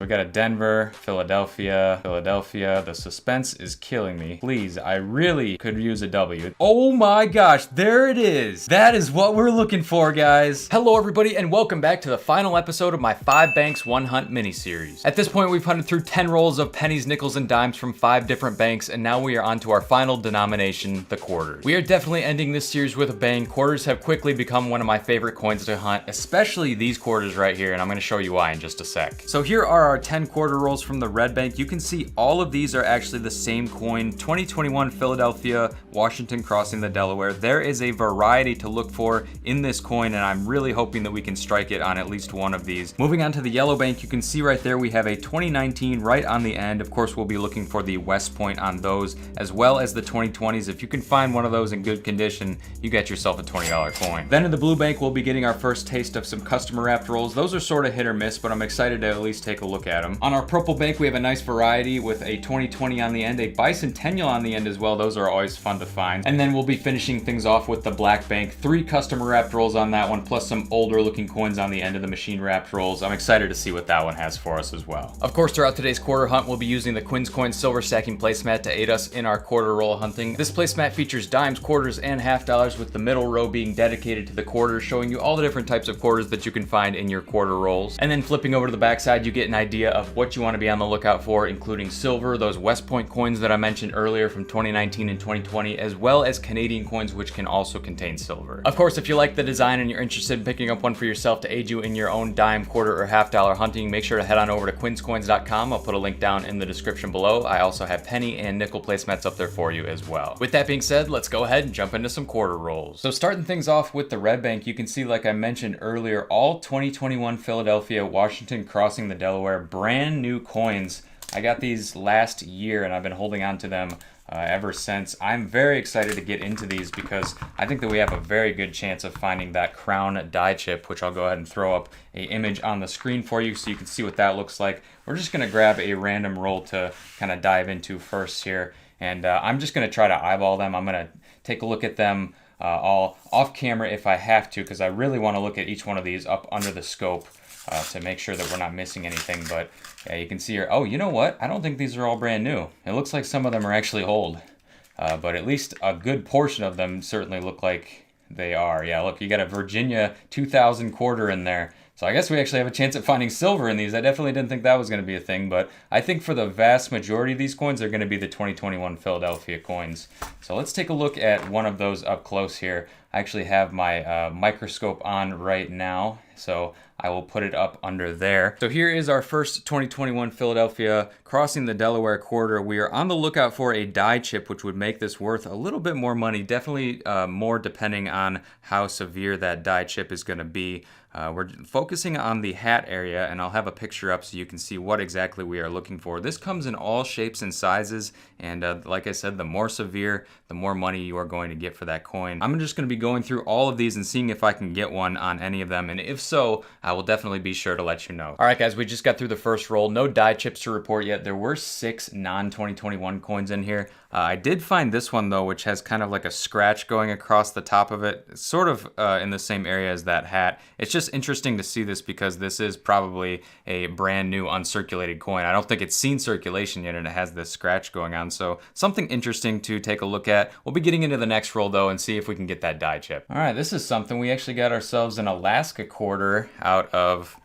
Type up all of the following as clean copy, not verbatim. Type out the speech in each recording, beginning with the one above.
We got a Denver, Philadelphia, Philadelphia. The suspense is killing me. Please, I really could use a W. Oh my gosh, there it is. That is what we're looking for, guys. Hello, everybody, and welcome back to the final episode of my 5 banks, 1 hunt mini-series. At this point, we've hunted through 10 rolls of pennies, nickels, and dimes from 5 different banks, and now we are on to our final denomination, the quarters. We are definitely ending this series with a bang. Quarters have quickly become one of my favorite coins to hunt, especially these quarters right here, and I'm gonna show you why in just a sec. So here are our 10 quarter rolls from the red bank. You can see all of these are actually the same coin, 2021 Philadelphia, Washington crossing the Delaware. There is a variety to look for in this coin, and I'm really hoping that we can strike it on at least one of these. Moving on to the yellow bank, you can see right there we have a 2019 right on the end. Of course, we'll be looking for the West Point on those, as well as the 2020s. If you can find one of those in good condition, you got yourself a $20 coin. Then in the blue bank, we'll be getting our first taste of some customer wrapped rolls. Those are sort of hit or miss, but I'm excited to at least take a look at them. On our purple bank, we have a nice variety with a 2020 on the end, a bicentennial on the end as well. Those are always fun to find. And then we'll be finishing things off with the black bank. 3 customer wrapped rolls on that one, plus some older looking coins on the end of the machine wrapped rolls. I'm excited to see what that one has for us as well. Of course, throughout today's quarter hunt, we'll be using the Quin Coins silver stacking placemat to aid us in our quarter roll hunting. This placemat features dimes, quarters, and half dollars, with the middle row being dedicated to the quarters, showing you all the different types of quarters that you can find in your quarter rolls. And then flipping over to the backside, you get an idea of what you want to be on the lookout for, including silver, those West Point coins that I mentioned earlier from 2019 and 2020, as well as Canadian coins, which can also contain silver. Of course, if you like the design and you're interested in picking up one for yourself to aid you in your own dime, quarter, or half dollar hunting, make sure to head on over to quinscoins.com. I'll put a link down in the description below. I also have penny and nickel placemats up there for you as well. With that being said, let's go ahead and jump into some quarter rolls. So starting things off with the red bank, you can see, like I mentioned earlier, all 2021 Philadelphia, Washington crossing the Delaware, brand new coins. I got these last year and I've been holding on to them ever since. I'm very excited to get into these because I think that we have a very good chance of finding that crown die chip, which I'll go ahead and throw up an image on the screen for you so you can see what that looks like. We're just gonna grab a random roll to kind of dive into first here, and I'm just gonna try to eyeball them. I'm gonna take a look at them all off camera if I have to, because I really want to look at each one of these up under the scope to make sure that we're not missing anything. But yeah, you can see here, oh, you know what? I don't think these are all brand new. It looks like some of them are actually old, but at least a good portion of them certainly look like they are. Yeah, look, you got a Virginia 2000 quarter in there. So I guess we actually have a chance at finding silver in these. I definitely didn't think that was going to be a thing, but I think for the vast majority of these coins, they're going to be the 2021 Philadelphia coins. So let's take a look at one of those up close here. I actually have my microscope on right now, so I will put it up under there. So here is our first 2021 Philadelphia crossing the Delaware quarter. We are on the lookout for a die chip, which would make this worth a little bit more money, definitely more depending on how severe that die chip is going to be. We're focusing on the hat area, and I'll have a picture up so you can see what exactly we are looking for. This comes in all shapes and sizes, and like I said, the more severe, the more money you are going to get for that coin. I'm just going to be going through all of these and seeing if I can get one on any of them, and if so, I will definitely be sure to let you know. All right, guys, we just got through the first roll. No die chips to report yet. There were 6 non-2021 coins in here. I did find this one, though, which has kind of like a scratch going across the top of it. It's sort of in the same area as that hat. It's just interesting to see this because this is probably a brand new uncirculated coin. I don't think it's seen circulation yet, and it has this scratch going on. So something interesting to take a look at. We'll be getting into the next roll, though, and see if we can get that die chip. All right, this is something. We actually got ourselves an Alaska quarter out of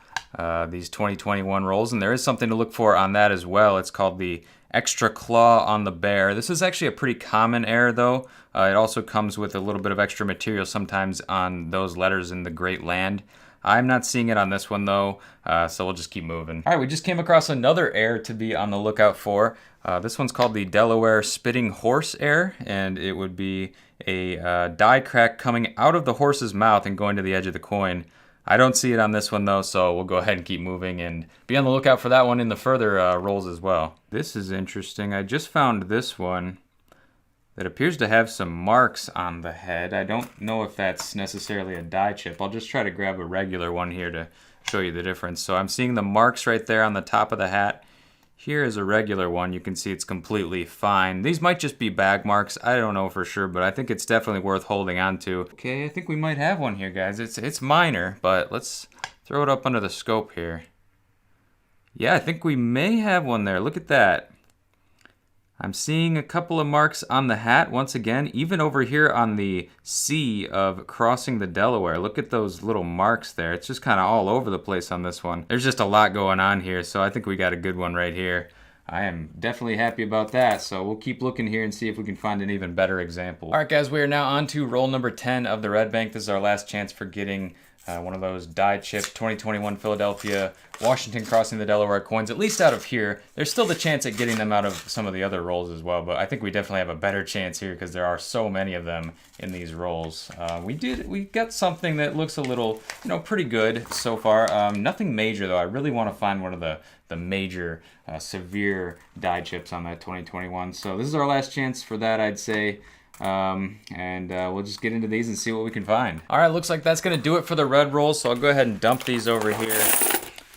these 2021 rolls, and there is something to look for on that as well. It's called the extra claw on the bear. This is actually a pretty common error, though. It also comes with a little bit of extra material sometimes on those letters in the Great Land. I'm not seeing it on this one, though, so we'll just keep moving. All right, we just came across another error to be on the lookout for. This one's called the Delaware Spitting Horse error, and it would be a die crack coming out of the horse's mouth and going to the edge of the coin. I don't see it on this one, though, so we'll go ahead and keep moving and be on the lookout for that one in the further rolls as well. This is interesting. I just found this one that appears to have some marks on the head. I don't know if that's necessarily a die chip. I'll just try to grab a regular one here to show you the difference. So I'm seeing the marks right there on the top of the hat. Here is a regular one. You can see it's completely fine. These might just be bag marks. I don't know for sure, but I think it's definitely worth holding on to. Okay, I think we might have one here, guys. It's minor, but let's throw it up under the scope here. Yeah, I think we may have one there. Look at that. I'm seeing a couple of marks on the hat once again, even over here on the C of crossing the Delaware. Look at those little marks there. It's just kind of all over the place on this one. There's just a lot going on here, so I think we got a good one right here. I am definitely happy about that, so we'll keep looking here and see if we can find an even better example. All right, guys, we are now on to roll number 10 of the Red Bank. This is our last chance for getting one of those die chip 2021 Philadelphia Washington crossing the Delaware coins, at least out of here. There's still the chance at getting them out of some of the other rolls as well, but I think we definitely have a better chance here because there are so many of them in these rolls. We got something that looks a little, pretty good so far. Nothing major though. I really want to find one of the major severe die chips on that 2021. So this is our last chance for that, I'd say. We'll just get into these and see what we can find. All right, looks like that's gonna do it for the red rolls, so I'll go ahead and dump these over here.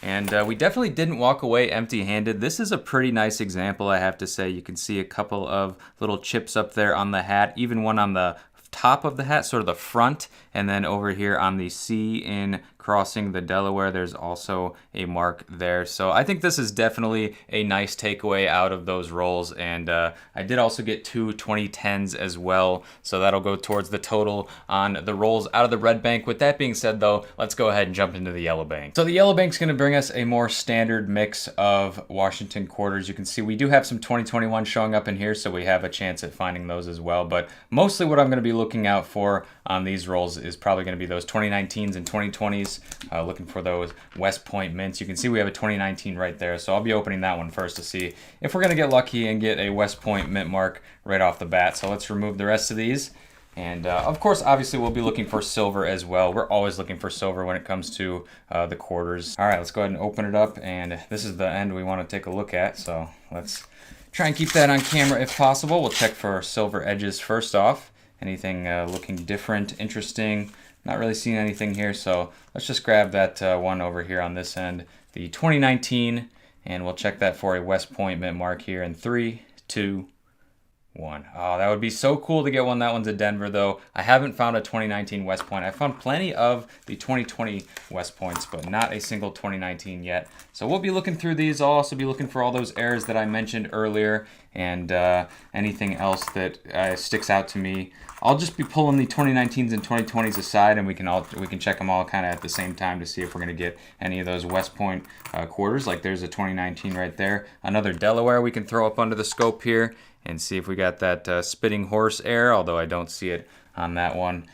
And we definitely didn't walk away empty-handed. This is a pretty nice example, I have to say. You can see a couple of little chips up there on the hat, even one on the top of the hat, sort of the front, and then over here on the C in crossing the Delaware, there's also a mark there. So I think this is definitely a nice takeaway out of those rolls, and I did also get two 2010s as well, so that'll go towards the total on the rolls out of the Red Bank. With that being said though, let's go ahead and jump into the Yellow Bank. So the Yellow Bank's gonna bring us a more standard mix of Washington quarters. You can see we do have some 2021 showing up in here, so we have a chance at finding those as well, but mostly what I'm gonna be looking out for on these rolls is probably gonna be those 2019s and 2020s. Looking for those West Point mints. You can see we have a 2019 right there, so I'll be opening that one first to see if we're gonna get lucky and get a West Point mint mark right off the bat. So let's remove the rest of these. And of course, obviously, we'll be looking for silver as well. We're always looking for silver when it comes to the quarters. All right, let's go ahead and open it up, and this is the end we want to take a look at. So let's try and keep that on camera if possible. We'll check for silver edges first off. Anything looking different, interesting? Not really seeing anything here, so let's just grab that one over here on this end, the 2019, and we'll check that for a West Point mint mark here in 3, 2, 1. Oh, that would be so cool to get one. That one's a Denver, though. I haven't found a 2019 West Point. I found plenty of the 2020 West Points, but not a single 2019 yet. So we'll be looking through these. I'll also be looking for all those errors that I mentioned earlier, and anything else that sticks out to me. I'll just be pulling the 2019s and 2020s aside, and we can check them all kind of at the same time to see if we're going to get any of those West Point quarters. Like there's a 2019 right there. Another Delaware we can throw up under the scope here and see if we got that spitting horse error, although I don't see it on that one.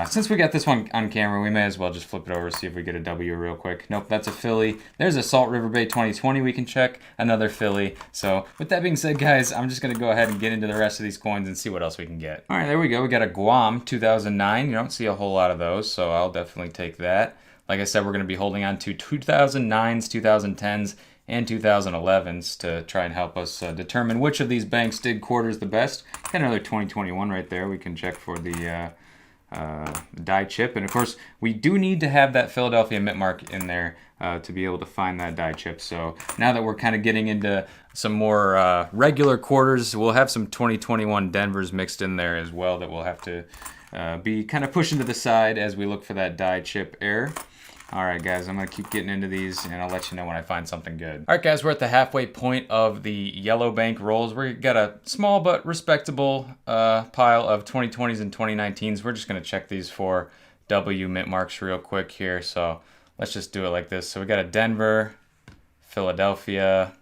Since we got this one on camera, we may as well just flip it over, see if we get a W real quick. Nope, that's a Philly. There's a Salt River Bay 2020 we can check, another Philly. So with that being said, guys, I'm just gonna go ahead and get into the rest of these coins and see what else we can get. All right, there we go. We got a Guam 2009. You don't see a whole lot of those, so I'll definitely take that. Like I said, we're gonna be holding on to 2009s, 2010s, and 2011s to try and help us determine which of these banks did quarters the best. Got another 2021 right there. We can check for the die chip, and of course we do need to have that Philadelphia mint mark in there to be able to find that die chip. So now that we're kind of getting into some more regular quarters, we'll have some 2021 Denvers mixed in there as well that we'll have to be kind of pushing to the side as we look for that die chip error. All right, guys, I'm gonna keep getting into these, and I'll let you know when I find something good. All right, guys, we're at the halfway point of the Yellow Bank rolls. We got a small but respectable pile of 2020s and 2019s. We're just gonna check these for W mint marks real quick here. So let's just do it like this. So we got a Denver, Philadelphia,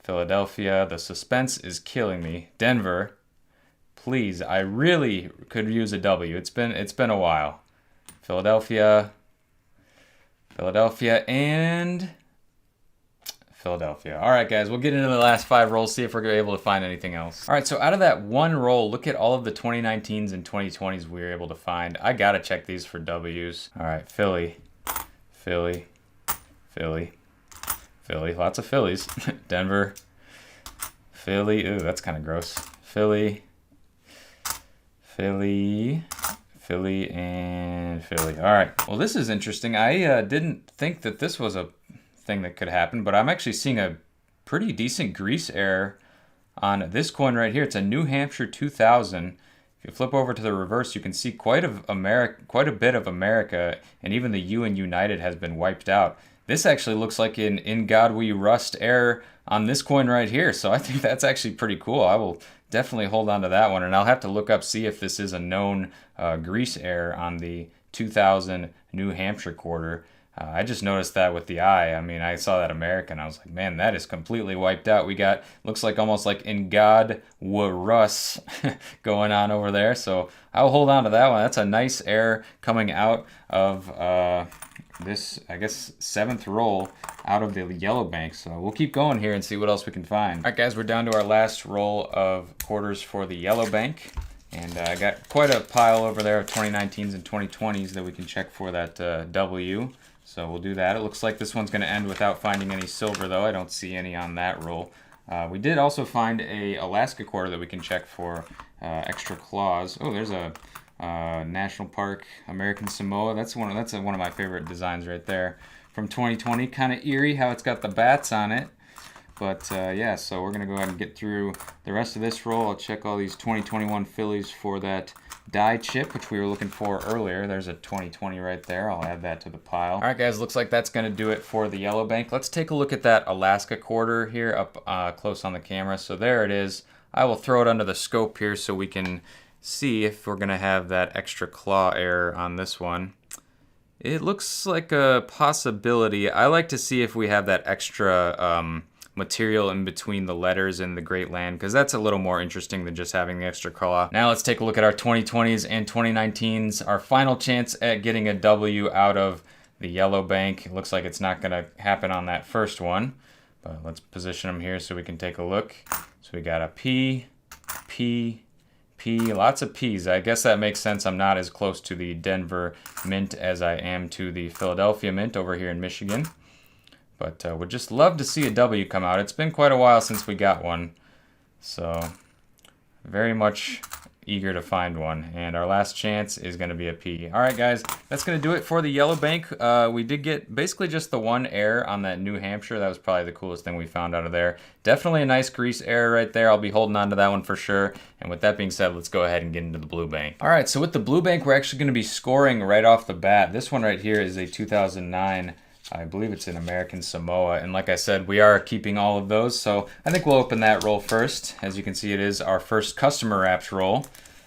Philadelphia. The suspense is killing me. Denver, please. I really could use a W. It's been a while. Philadelphia. Philadelphia, and Philadelphia. All right, guys, we'll get into the last 5 rolls, see if we're able to find anything else. All right, so out of that one roll, look at all of the 2019s and 2020s we were able to find. I gotta check these for W's. All right, Philly, Philly, Philly, Philly, lots of Phillies. Denver, Philly, ooh, that's kind of gross. Philly, Philly, Philly, and Philly. All right. Well, this is interesting. I didn't think that this was a thing that could happen, but I'm actually seeing a pretty decent grease error on this coin right here. It's a New Hampshire 2000. If you flip over to the reverse, you can see quite a bit of America, and even the U in United has been wiped out. this actually looks like an In God We Rust error on this coin right here. So I think that's actually pretty cool. I will definitely hold on to that one, and I'll have to look up, see if this is a known grease error on the 2000 New Hampshire quarter. I just noticed that with the eye. I mean, I saw that American. I was like, man, that is completely wiped out. We got, looks like almost like In God We Rust going on over there. So I'll hold on to that one. That's a nice error coming out of this, I guess, 7th roll out of the yellow bank. So we'll keep going here and see what else we can find. All right, guys, we're down to our last roll of quarters for the yellow bank. And I got quite a pile over there of 2019s and 2020s that we can check for that W. So we'll do that. It looks like this one's going to end without finding any silver, though. I don't see any on that roll. We did also find a Alaska quarter that we can check for extra claws. Oh, there's a National Park American Samoa. That's one of my favorite designs right there from 2020. Kind of eerie how it's got the bats on it. But yeah, so we're going to go ahead and get through the rest of this roll. I'll check all these 2021 Phillies for that die chip, which we were looking for earlier. There's a 2020 right there. I'll add that to the pile. All right, guys, looks like that's going to do it for the yellow bank. Let's take a look at that Alaska quarter here up close on the camera. So there it is. I will throw it under the scope here so we can see if we're going to have that extra claw error on this one. It looks like a possibility. I like to see if we have that extra material in between the letters in the Great Land, because that's a little more interesting than just having the extra claw. Now let's take a look at our 2020s and 2019s. Our final chance at getting a W out of the yellow bank. It looks like it's not going to happen on that first one, but let's position them here so we can take a look. So we got a P, P, P, lots of P's. I guess that makes sense. I'm not as close to the Denver Mint as I am to the Philadelphia Mint over here in Michigan. But would just love to see a W come out. It's been quite a while since we got one. So very much eager to find one. And our last chance is going to be a P. All right, guys, that's going to do it for the yellow bank. We did get basically just the one error on that New Hampshire. That was probably the coolest thing we found out of there. Definitely a nice grease error right there. I'll be holding on to that one for sure. And with that being said, let's go ahead and get into the blue bank. All right, so with the blue bank, we're actually going to be scoring right off the bat. This one right here is a 2009. I believe it's in American Samoa, and like I said, we are keeping all of those, so I think we'll open that roll first. As you can see, it is our first customer wrapped roll,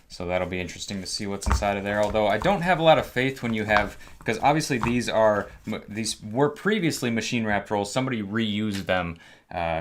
so that'll be interesting to see what's inside of there, although I don't have a lot of faith when you have, because obviously these were previously machine wrapped rolls. Somebody reused them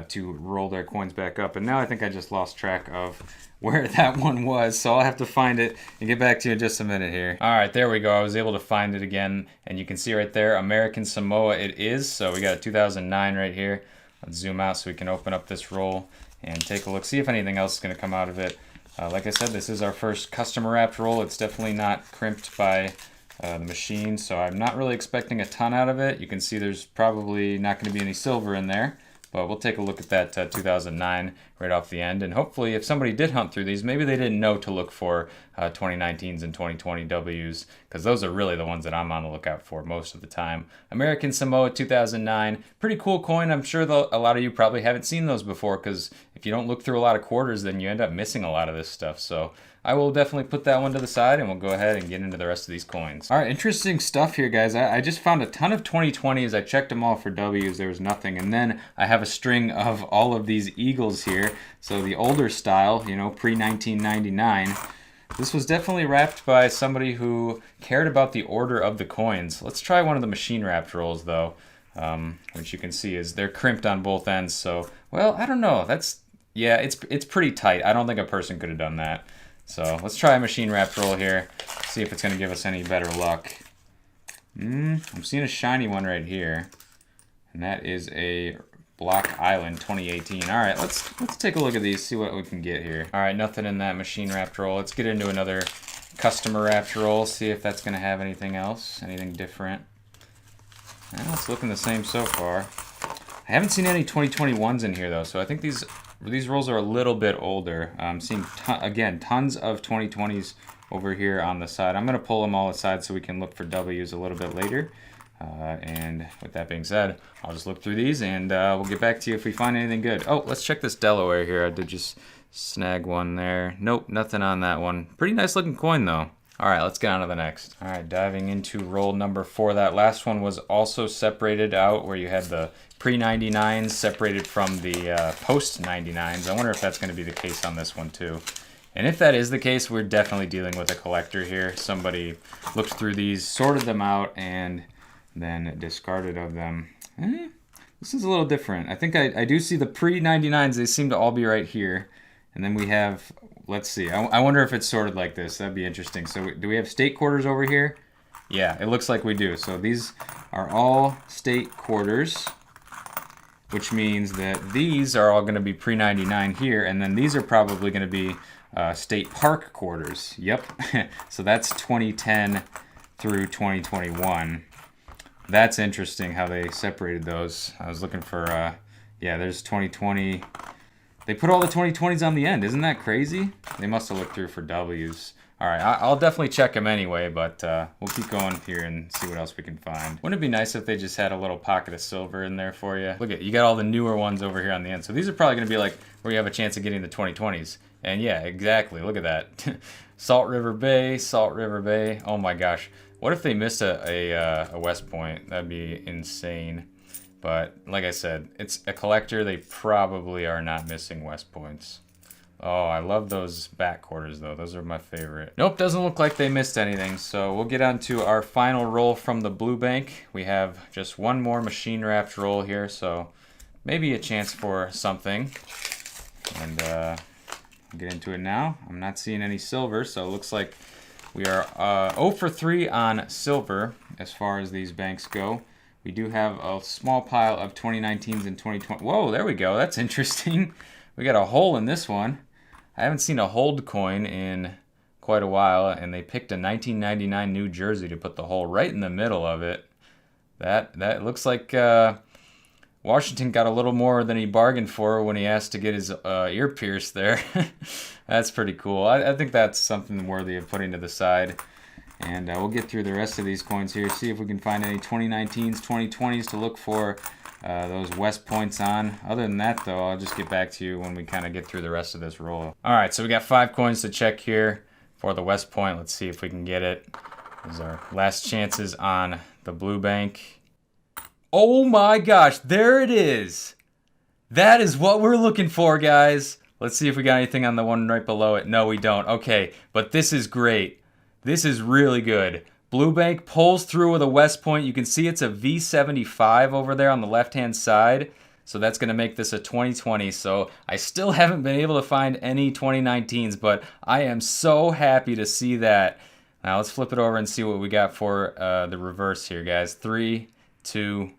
to roll their coins back up, and now I think I just lost track of where that one was, so I'll have to find it and get back to you in just a minute here. All right, there we go. I was able to find it again, and you can see right there, American Samoa it is. So we got a 2009 right here. Let's zoom out so we can open up this roll and take a look, see if anything else is going to come out of it. Like I said, this is our first customer wrapped roll. It's definitely not crimped by the machine, so I'm not really expecting a ton out of it. You can see there's probably not going to be any silver in there. But we'll take a look at that 2009 right off the end. And hopefully if somebody did hunt through these, maybe they didn't know to look for 2019s and 2020 Ws, because those are really the ones that I'm on the lookout for most of the time. American Samoa 2009, pretty cool coin. I'm sure a lot of you probably haven't seen those before, because if you don't look through a lot of quarters, then you end up missing a lot of this stuff. So I will definitely put that one to the side, and we'll go ahead and get into the rest of these coins. All right, interesting stuff here, guys. I just found a ton of 2020s. I checked them all for Ws. There was nothing. And then I have a string of all of these Eagles here. So the older style, you know, pre-1999. This was definitely wrapped by somebody who cared about the order of the coins. Let's try one of the machine wrapped rolls, though, which you can see is they're crimped on both ends. So, well, I don't know. Yeah, it's pretty tight. I don't think a person could have done that. So let's try a machine wrapped roll here, see if it's going to give us any better luck. I'm seeing a shiny one right here, and that is a Block Island 2018. All right, let's take a look at these, see what we can get here. All right, nothing in that machine wrapped roll. Let's get into another customer wrapped roll, see if that's going to have anything else, anything different. Well, it's looking the same so far. I haven't seen any 2021s in here though, so I think these rolls are a little bit older. I'm seeing, again, tons of 2020s over here on the side. I'm going to pull them all aside so we can look for Ws a little bit later. And with that being said, I'll just look through these and we'll get back to you if we find anything good. Oh, let's check this Delaware here. I did just snag one there. Nope, nothing on that one. Pretty nice looking coin though. All right, let's get on to the next. All right, diving into roll number 4. That last one was also separated out where you had the pre-99s separated from the post-99s. I wonder if that's going to be the case on this one too. And if that is the case, we're definitely dealing with a collector here. Somebody looked through these, sorted them out, and then discarded of them. This is a little different. I think I do see the pre-99s. They seem to all be right here. And then we have, let's see. I wonder if it's sorted like this. That'd be interesting. So do we have state quarters over here? Yeah, it looks like we do. So these are all state quarters, which means that these are all going to be pre-99 here. And then these are probably going to be state park quarters. Yep. So that's 2010 through 2021. That's interesting how they separated those. I was looking for, yeah, there's 2020. They put all the 2020s on the end. Isn't that crazy? They must have looked through for W's. All right, I'll definitely check them anyway, but we'll keep going here and see what else we can find. Wouldn't it be nice if they just had a little pocket of silver in there for you? Look at, you got all the newer ones over here on the end. So these are probably going to be like where you have a chance of getting the 2020s. And yeah, exactly. Look at that. Salt River Bay, Salt River Bay. Oh my gosh. What if they missed a West Point? That'd be insane. But like I said, it's a collector. They probably are not missing West Points. Oh, I love those back quarters though. Those are my favorite. Nope, doesn't look like they missed anything. So we'll get on to our final roll from the blue bank. We have just one more machine wrapped roll here, so maybe a chance for something. And get into it now. I'm not seeing any silver, so it looks like we are 0 for 3 on silver as far as these banks go. We do have a small pile of 2019s and 2020. Whoa, there we go. That's interesting. We got a hole in this one. I haven't seen a hold coin in quite a while, and they picked a 1999 New Jersey to put the hole right in the middle of it. That looks like Washington got a little more than he bargained for when he asked to get his ear pierced there. That's pretty cool. I think that's something worthy of putting to the side. And we'll get through the rest of these coins here, see if we can find any 2019s, 2020s to look for those West Points on. Other than that, though, I'll just get back to you when we kind of get through the rest of this roll. All right, so we got 5 coins to check here for the West Point. Let's see if we can get it. These are last chances on the blue bank. Oh my gosh, there it is. That is what we're looking for, guys. Let's see if we got anything on the one right below it. No, we don't. Okay, but this is great. This is really good. Blue bank pulls through with a West Point. You can see it's a V75 over there on the left-hand side. So that's going to make this a 2020. So I still haven't been able to find any 2019s, but I am so happy to see that. Now let's flip it over and see what we got for the reverse here, guys. 3, 2,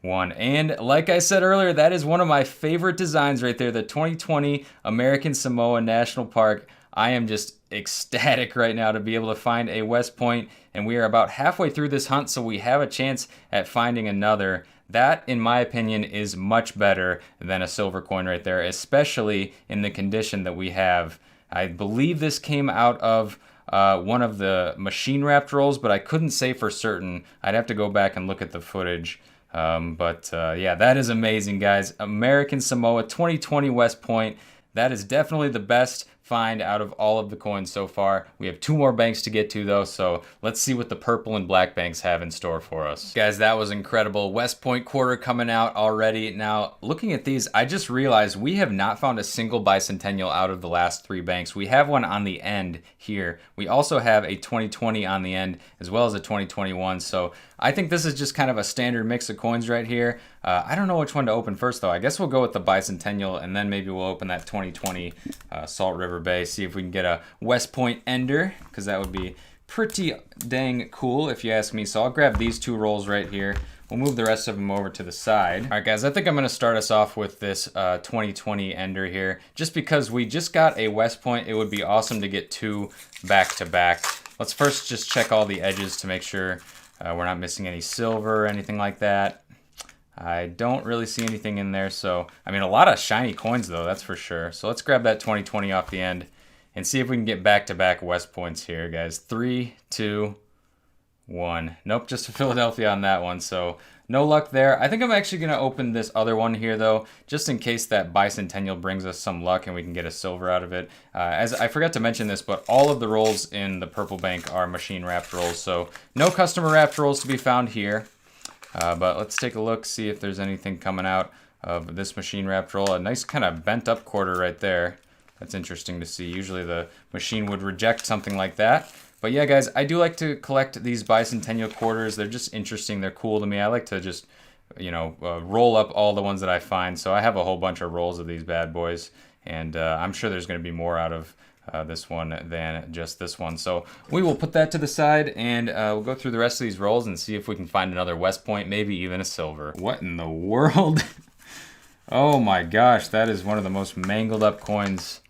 1. And like I said earlier, that is one of my favorite designs right there, the 2020 American Samoa National Park. I am just ecstatic right now to be able to find a West Point, and we are about halfway through this hunt, so we have a chance at finding another. That, in my opinion, is much better than a silver coin right there, especially in the condition that we have. I believe this came out of one of the machine wrapped rolls, but I couldn't say for certain. I'd have to go back and look at the footage. Yeah, that is amazing, guys. American Samoa 2020 West Point. That is definitely the best find out of all of the coins so far. We have 2 more banks to get to though, so let's see what the purple and black banks have in store for us. Guys, that was incredible. West Point quarter coming out already. Now, looking at these, I just realized we have not found a single bicentennial out of the last 3 banks. We have one on the end here. We also have a 2020 on the end as well as a 2021, so I think this is just kind of a standard mix of coins right here. I don't know which one to open first though. I guess we'll go with the bicentennial, and then maybe we'll open that 2020 Salt River Bay, see if we can get a West Point ender, because that would be pretty dang cool if you ask me. So I'll grab these 2 rolls right here. We'll move the rest of them over to the side. All right, guys, I think I'm going to start us off with this 2020 ender here. Just because we just got a West Point, it would be awesome to get 2 back to back. Let's first just check all the edges to make sure we're not missing any silver or anything like that. I don't really see anything in there, so I mean, a lot of shiny coins though, that's for sure. So let's grab that 2020 off the end and see if we can get back-to-back West Points here, guys. 3, 2, 1. Nope, just a Philadelphia on that one, so No luck there. I think I'm actually going to open this other one here, though, just in case that bicentennial brings us some luck and we can get a silver out of it. As I forgot to mention this, but all of the rolls in the purple bank are machine wrapped rolls, so no customer wrapped rolls to be found here. But let's take a look, see if there's anything coming out of this machine wrapped roll. A nice kind of bent up quarter right there. That's interesting to see. Usually the machine would reject something like that. But yeah, guys, I do like to collect these bicentennial quarters. They're just interesting. They're cool to me. I like to just, you know, roll up all the ones that I find. So I have a whole bunch of rolls of these bad boys. And I'm sure there's going to be more out of this one than just this one. So we will put that to the side and we'll go through the rest of these rolls and see if we can find another West Point, maybe even a silver. What in the world? Oh my gosh, that is one of the most mangled up coins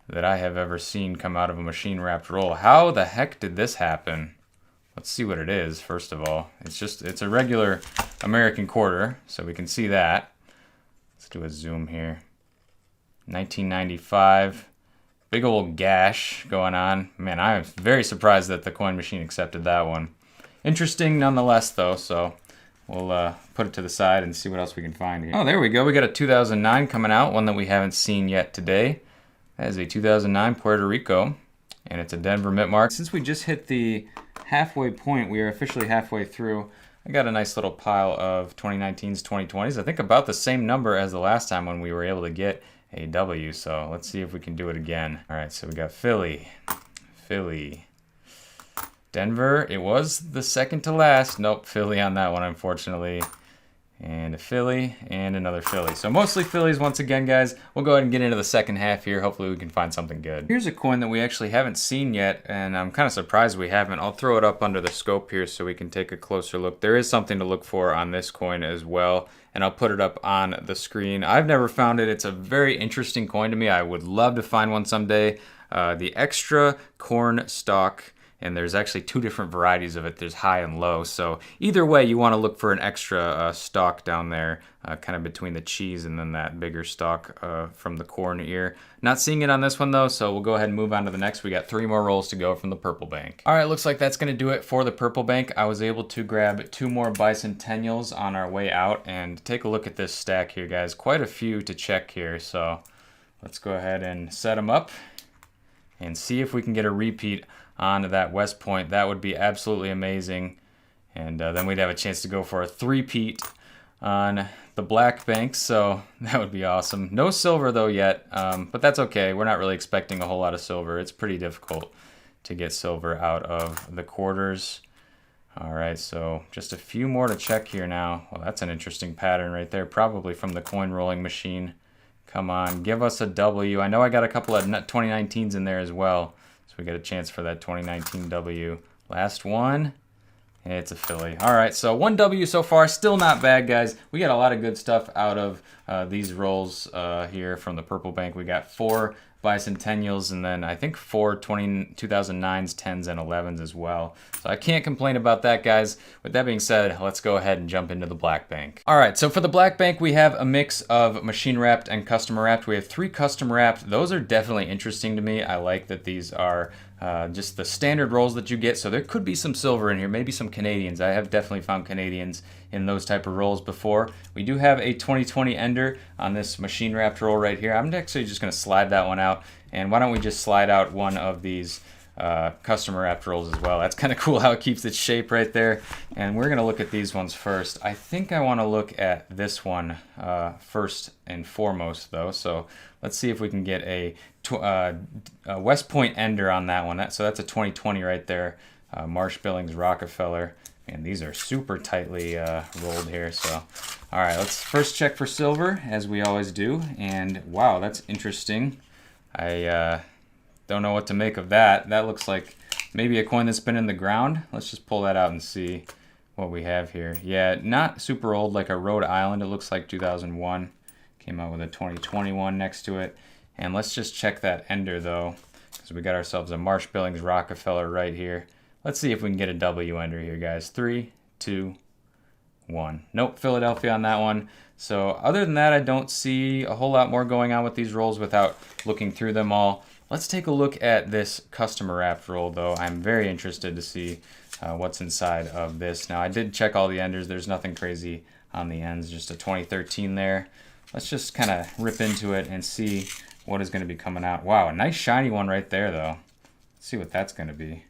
that I have ever seen come out of a machine wrapped roll. How the heck did this happen? Let's see what it is, first of all. It's a regular American quarter, so we can see that. Let's do a zoom here. 1995. Big old gash going on. Man, I'm very surprised that the coin machine accepted that one. Interesting nonetheless, though, so we'll put it to the side and see what else we can find here. Oh, there we go. We got a 2009 coming out, one that we haven't seen yet today. That is a 2009 Puerto Rico, and it's a Denver mint mark. Since we just hit the halfway point, we are officially halfway through. I got a nice little pile of 2019s, 2020s. I think about the same number as the last time when we were able to get a W, so let's see if we can do it again. All right, so we got Philly, Denver. It was the second to last. Nope, Philly on that one, unfortunately. And a Philly, and another Philly. So mostly Phillies once again, guys. We'll go ahead and get into the second half here. Hopefully we can find something good. Here's a coin that we actually haven't seen yet, and I'm kind of surprised we haven't. I'll throw it up under the scope here so we can take a closer look. There is something to look for on this coin as well, and I'll put it up on the screen. I've never found it. It's a very interesting coin to me. I would love to find one someday. The extra corn stalk. And there's actually two different varieties of it. There's high and low. So either way, you want to look for an extra stalk down there, kind of between the cheese and then that bigger stalk from the corn ear. Not seeing it on this one though, so we'll go ahead and move on to the next. We got 3 more rolls to go from the purple bank. All right, looks like that's going to do it for the purple bank. I was able to grab 2 more bicentennials on our way out, and take a look at this stack here, guys. Quite a few to check here, so let's go ahead and set them up and see if we can get a repeat onto that West Point. That would be absolutely amazing, and then we'd have a chance to go for a 3-peat on the black bank, so that would be awesome. No silver though yet, but that's okay. We're not really expecting a whole lot of silver. It's pretty difficult to get silver out of the quarters. All right, so just a few more to check here now. Well, that's an interesting pattern right there, probably from the coin rolling machine. Come on, give us a W. I know I got a couple of 2019s in there as well, so we get a chance for that 2019 W. Last one, it's a Philly. All right, so 1 W so far, still not bad, guys. We got a lot of good stuff out of these rolls here from the purple bank. We got 4 bicentennials, and then I think 4 2009s, 10s, and 11s as well. So I can't complain about that, guys. With that being said, let's go ahead and jump into the black bank. All right, so for the black bank, we have a mix of machine wrapped and custom wrapped. We have 3 custom wrapped. Those are definitely interesting to me. I like that these are just the standard rolls that you get, so there could be some silver in here, maybe some Canadians. I have definitely found Canadians in those type of rolls before. We do have a 2020 ender on this machine wrapped roll right here. I'm actually just going to slide that one out, and why don't we just slide out one of these customer wrapped rolls as well. That's kind of cool how it keeps its shape right there. And we're going to look at these ones first. I think I want to look at this one first and foremost though. So let's see if we can get a West Point ender on that one. So that's a 2020 right there. Marsh Billings Rockefeller. And these are super tightly rolled here. So all right, let's first check for silver as we always do. And wow, that's interesting. I don't know what to make of that. That looks like maybe a coin that's been in the ground. Let's just pull that out and see what we have here. Yeah, not super old, like a Rhode Island. It looks like 2001. Came out with a 2021 next to it. And let's just check that ender though, because we got ourselves a Marsh Billings Rockefeller right here. Let's see if we can get a W ender here, guys. 3, 2, 1. Nope, Philadelphia on that one. So other than that, I don't see a whole lot more going on with these rolls without looking through them all. Let's take a look at this customer wrapped roll though. I'm very interested to see what's inside of this. Now, I did check all the enders. There's nothing crazy on the ends, just a 2013 there. Let's just kind of rip into it and see what is going to be coming out. Wow, a nice shiny one right there, though. Let's see what that's going to be.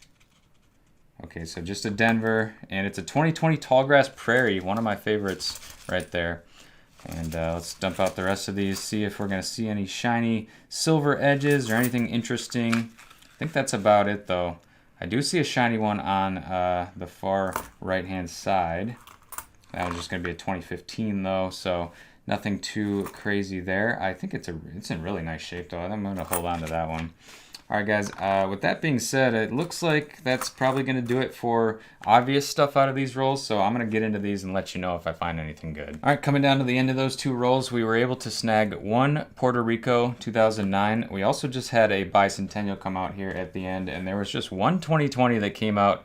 Okay, so just a Denver, and it's a 2020 Tallgrass Prairie, one of my favorites right there. And let's dump out the rest of these, see if we're going to see any shiny silver edges or anything interesting. I think that's about it, though. I do see a shiny one on the far right-hand side. That was just going to be a 2015, though, so nothing too crazy there. I think it's in really nice shape, though. I'm going to hold on to that one. All right, guys, with that being said, it looks like that's probably going to do it for obvious stuff out of these rolls, so I'm going to get into these and let you know if I find anything good. All right, coming down to the end of those two rolls, we were able to snag one Puerto Rico 2009. We also just had a Bicentennial come out here at the end, and there was just one 2020 that came out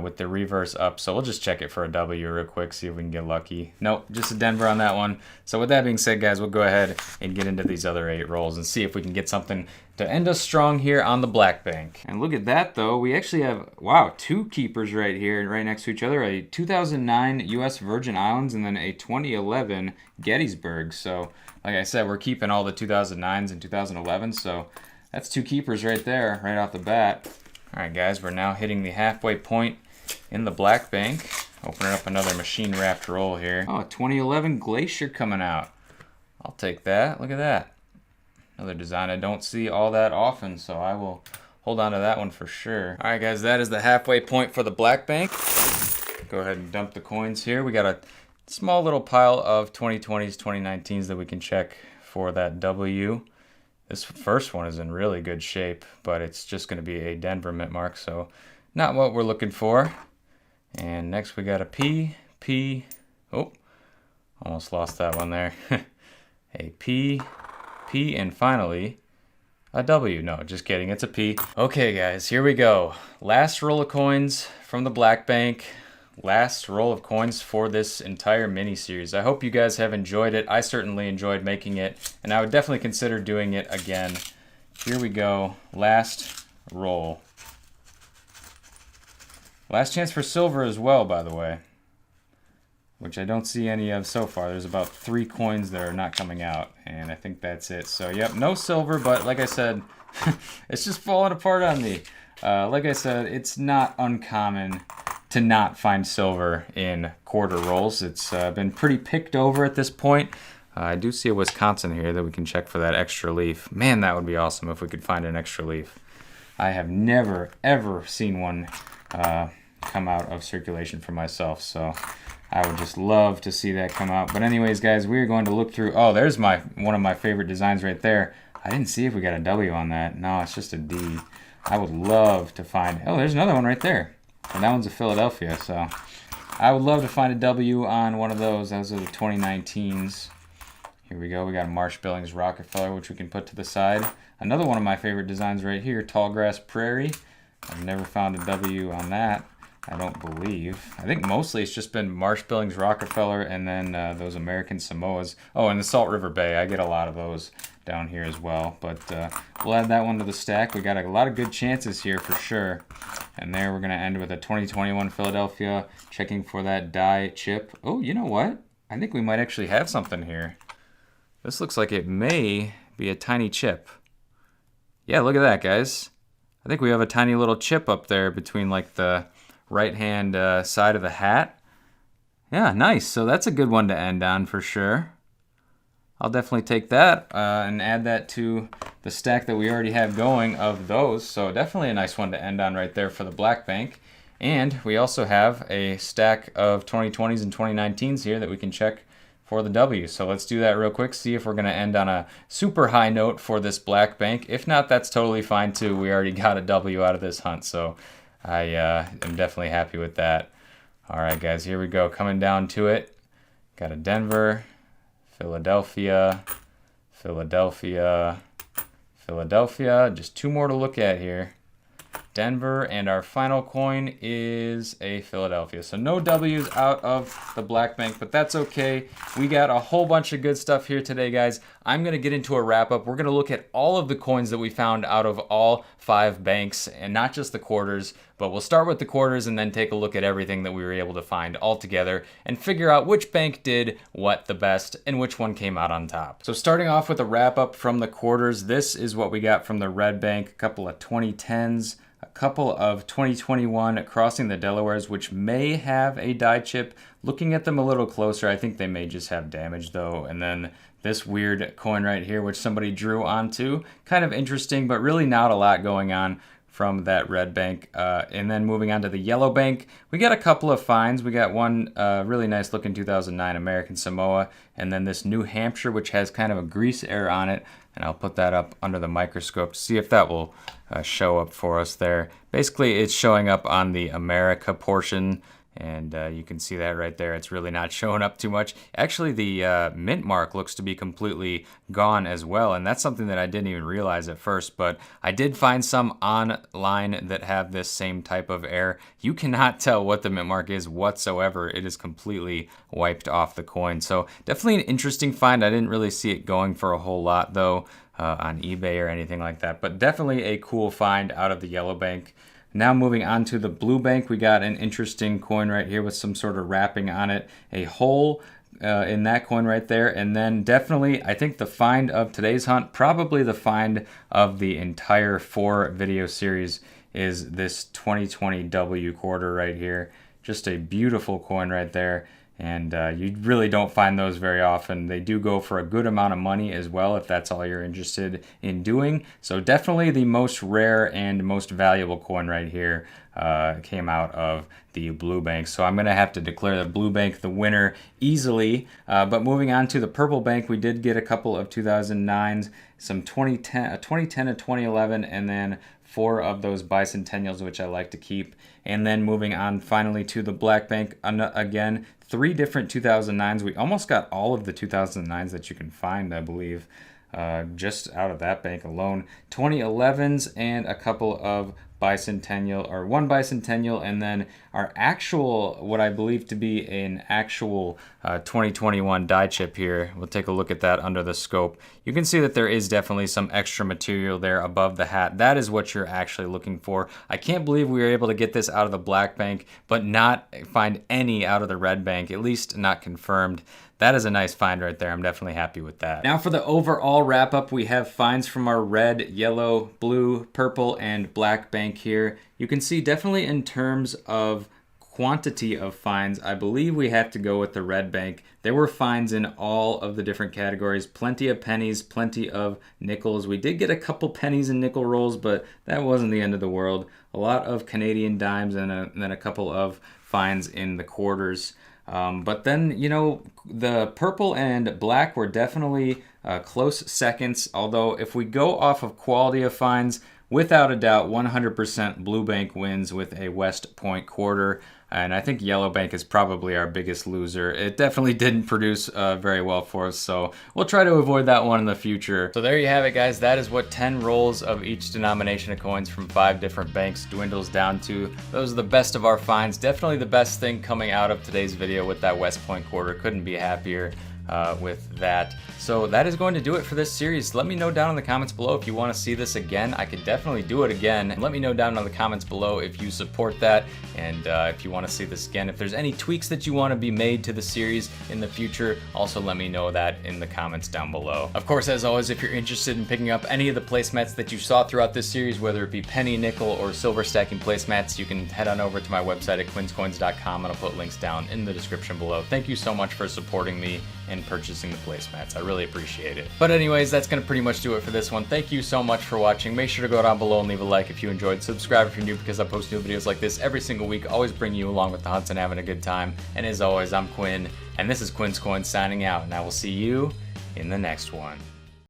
with the reverse up, so we'll just check it for a W real quick, see if we can get lucky. Nope, just a Denver on that one. So with that being said, guys, we'll go ahead and get into these other 8 rolls and see if we can get something to end us strong here on the Black Bank. And look at that, though. We actually have, wow, 2 keepers right here, right next to each other. A 2009 U.S. Virgin Islands and then a 2011 Gettysburg. So, like I said, we're keeping all the 2009s and 2011s. So that's 2 keepers right there, right off the bat. All right, guys, we're now hitting the halfway point in the Black Bank. Opening up another machine-wrapped roll here. Oh, a 2011 Glacier coming out. I'll take that. Look at that. Another design I don't see all that often, so I will hold on to that one for sure. All right, guys, that is the halfway point for the Black Bank. Go ahead and dump the coins here. We got a small little pile of 2020s, 2019s that we can check for that W. This first one is in really good shape, but it's just going to be a Denver mint mark, so not what we're looking for. And next we got a P. Oh, almost lost that one there. A P, and finally a W. No, just kidding, it's a P. Okay, guys, here we go. Last roll of coins from the Black Bank. Last roll of coins for this entire mini-series. I hope you guys have enjoyed it. I certainly enjoyed making it, and I would definitely consider doing it again. Here we go. Last roll. Last chance for silver as well, by the way, which I don't see any of so far. There's about 3 coins that are not coming out, and I think that's it. So, yep, no silver, but like I said, it's just falling apart on me. Like I said, it's not uncommon to not find silver in quarter rolls. It's been pretty picked over at this point. I do see a Wisconsin here that we can check for that extra leaf. Man, that would be awesome if we could find an extra leaf. I have never, ever seen one come out of circulation for myself, so I would just love to see that come out. But anyways, guys, we are going to look through... Oh, there's one of my favorite designs right there. I didn't see if we got a W on that. No, it's just a D. I would love to find... Oh, there's another one right there. And that one's a Philadelphia, so I would love to find a W on one of those. Those are the 2019s. Here we go. We got a Marsh Billings Rockefeller, which we can put to the side. Another one of my favorite designs right here, Tallgrass Prairie. I've never found a W on that, I don't believe. I think mostly it's just been Marsh Billings Rockefeller and then those American Samoas. Oh, and the Salt River Bay. I get a lot of those down here as well. But we'll add that one to the stack. We got a lot of good chances here for sure. And there we're going to end with a 2021 Philadelphia, checking for that die chip. Oh, you know what? I think we might actually have something here. This looks like it may be a tiny chip. Yeah, look at that, guys. I think we have a tiny little chip up there between like the right-hand side of the hat. Yeah, nice. So that's a good one to end on for sure. I'll definitely take that and add that to the stack that we already have going of those. So definitely a nice one to end on right there for the Black Bank. And we also have a stack of 2020s and 2019s here that we can check for the W. So let's do that real quick, see if we're going to end on a super high note for this Black Bank. If not, that's totally fine too. We already got a W out of this hunt, so I am definitely happy with that. All right, guys, here we go. Coming down to it. Got a Denver, Philadelphia, Philadelphia, Philadelphia. Just 2 more to look at here. Denver, and our final coin is a Philadelphia. So no W's out of the black bank, but that's okay. We got a whole bunch of good stuff here today, guys. I'm gonna get into a wrap up. We're gonna look at all of the coins that we found out of all 5 banks, and not just the quarters, but we'll start with the quarters and then take a look at everything that we were able to find all together and figure out which bank did what the best and which one came out on top. So starting off with a wrap up from the quarters, this is what we got from the red bank. A couple of 2010s, a couple of 2021 crossing the Delawares, which may have a die chip. Looking at them a little closer, I think they may just have damage though. And then this weird coin right here, which somebody drew onto. Kind of interesting, but really not a lot going on from that red bank. And then moving on to the yellow bank, we got a couple of finds. We got one really nice looking 2009 American Samoa, and then this New Hampshire, which has kind of a grease air on it. And I'll put that up under the microscope to see if that will show up for us there. Basically, it's showing up on the America portion, and you can see that right there. It's really not showing up too much. Actually, the mint mark looks to be completely gone as well, and that's something that I didn't even realize at first, but I did find some online that have this same type of error. You cannot tell what the mint mark is whatsoever. It is completely wiped off the coin. So definitely an interesting find. I didn't really see it going for a whole lot though on eBay or anything like that, but definitely a cool find out of the yellow bank. Now moving on to the blue bank, we got an interesting coin right here with some sort of wrapping on it. A hole in that coin right there. And then definitely, I think the find of today's hunt, probably the find of the entire 4 video series, is this 2020 W quarter right here. Just a beautiful coin right there. And you really don't find those very often. They do go for a good amount of money as well if that's all you're interested in doing. So definitely the most rare and most valuable coin right here came out of the blue bank. So I'm going to have to declare the blue bank the winner easily. But moving on to the purple bank, we did get a couple of 2009s, some 2010, a 2011, and then 4 of those bicentennials, which I like to keep. And then moving on finally to the black bank, again, 3 different 2009s. We almost got all of the 2009s that you can find, I believe, just out of that bank alone. 2011s and a couple of bicentennial, or 1 bicentennial, and then our actual, what I believe to be an actual 2021 die chip here. We'll take a look at that under the scope. You can see that there is definitely some extra material there above the hat. That is what you're actually looking for. I can't believe we were able to get this out of the black bank, but not find any out of the red bank, at least not confirmed. That is a nice find right there. I'm definitely happy with that. Now for the overall wrap up, we have finds from our red, yellow, blue, purple, and black bank here. You can see definitely in terms of quantity of finds, I believe we have to go with the red bank. There were finds in all of the different categories, plenty of pennies, plenty of nickels. We did get a couple pennies and nickel rolls, but that wasn't the end of the world. A lot of Canadian dimes and then a couple of finds in the quarters. But then, you know, the purple and black were definitely close seconds. Although if we go off of quality of finds, without a doubt, 100% blue bank wins with a West Point quarter. And I think yellow bank is probably our biggest loser. It definitely didn't produce very well for us, so we'll try to avoid that one in the future. So there you have it, guys. That is what 10 rolls of each denomination of coins from 5 different banks dwindles down to. Those are the best of our finds. Definitely the best thing coming out of today's video with that West Point quarter. Couldn't be happier with that. So that is going to do it for this series. Let me know down in the comments below if you want to see this again. I could definitely do it again. And let me know down in the comments below if you support that and if you want to see this again. If there's any tweaks that you want to be made to the series in the future, also let me know that in the comments down below. Of course, as always, if you're interested in picking up any of the placemats that you saw throughout this series, whether it be penny, nickel, or silver stacking placemats, you can head on over to my website at quinscoins.com, and I'll put links down in the description below. Thank you so much for supporting me and purchasing the placemats. I really appreciate it. But anyways, that's gonna pretty much do it for this one. Thank you so much for watching. Make sure to go down below and leave a like if you enjoyed. Subscribe if you're new, because I post new videos like this every single week, always bring you along with the hunts and having a good time. And as always, I'm Quinn, and this is Quin's Coins signing out, and I will see you in the next one.